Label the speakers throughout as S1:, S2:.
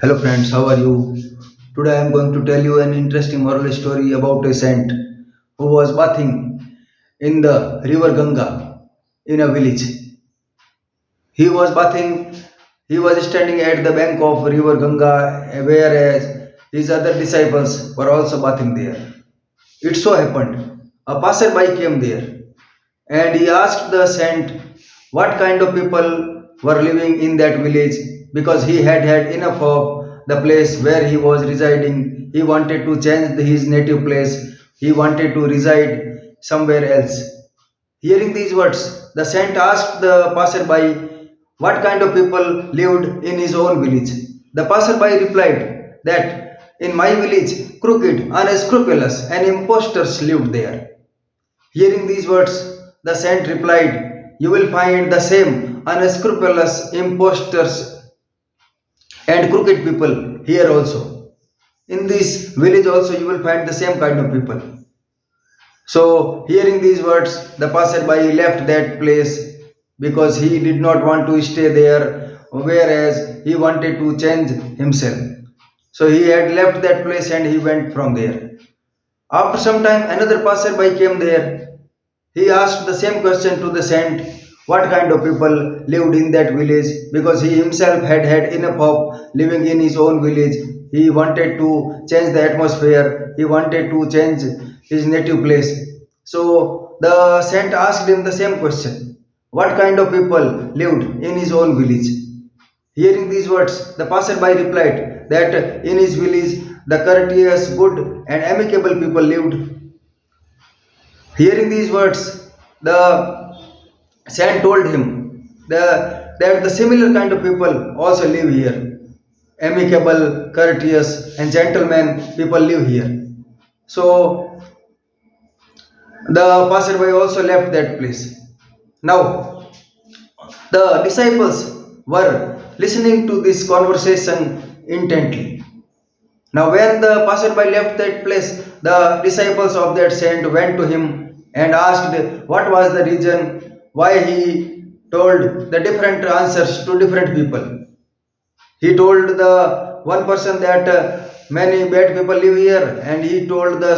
S1: Hello friends, how are you? Today I am going to tell you an interesting moral story about a saint who was bathing in the river Ganga in a village. He was bathing, he was standing at the bank of river Ganga whereas his other disciples were also bathing there. It so happened a passerby came there and he asked the saint what kind of people were living in that village because he had had enough of the place where he was residing. He wanted to change his native place, he wanted to reside somewhere else. Hearing these words, the saint asked the passerby what kind of people lived in his own village. The passerby replied that in my village, crooked, unscrupulous, and impostors lived there. Hearing these words, the saint replied, you will find the same unscrupulous impostors and crooked people here also. In this village also you will find the same kind of people. So, hearing these words, the passerby left that place because he did not want to stay there, whereas he wanted to change himself. So, he had left that place and he went from there. After some time, another passerby came there. He asked the same question to the saint what kind of people lived in that village because he himself had had enough of living in his own village. He wanted to change the atmosphere, he wanted to change his native place. So the saint asked him the same question what kind of people lived in his own village. Hearing these words, the passerby replied that in his village the courteous, good, and amicable people lived. Hearing these words, the saint told him that the similar kind of people also live here. Amicable, courteous, and gentlemen people live here. So the passerby also left that place. Now the disciples were listening to this conversation intently. Now, when the passerby left that place, the disciples of that saint went to him and asked what was the reason why he told the different answers to different people. He told the one person that many bad people live here, and he told the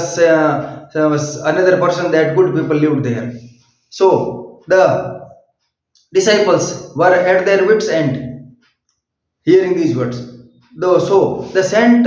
S1: another person that good people lived there. So the disciples were at their wits' end hearing these words. Though so the saint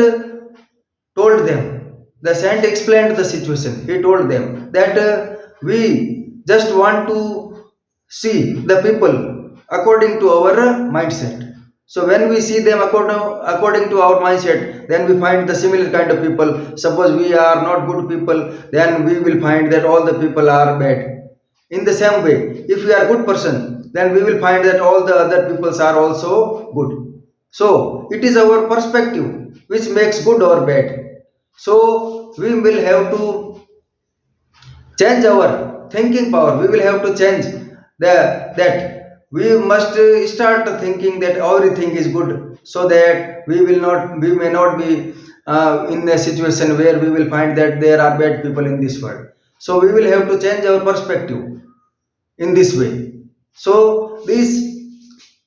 S1: told them, the saint explained the situation. He told them that we just want to see the people according to our mindset. So when we see them according to our mindset, then we find the similar kind of people. Suppose we are not good people, then we will find that all the people are bad. In the same way, if we are good person, then we will find that all the other peoples are also good. So it is our perspective which makes good or bad. So we will have to change our thinking power. We will have to change that we must start thinking that everything is good, so that we may not be in a situation where we will find that there are bad people in this world. So we will have to change our perspective in this way. So this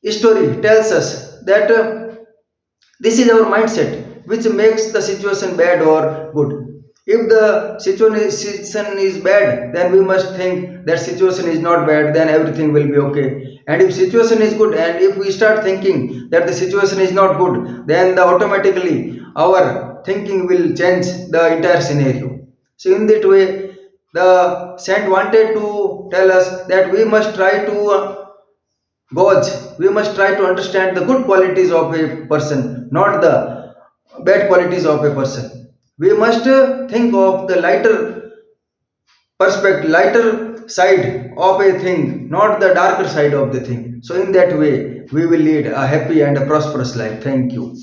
S1: story tells us that this is our mindset which makes the situation bad or good. If the situation is bad, then we must think that situation is not bad, then everything will be okay. And if situation is good, and if we start thinking that the situation is not good, then automatically our thinking will change the entire scenario. So in that way, the saint wanted to tell us that we must try to gauge, we must try to understand the good qualities of a person, not the bad qualities of a person. We must think of the lighter perspective, lighter side of a thing, not the darker side of the thing. So, in that way, we will lead a happy and a prosperous life. Thank you.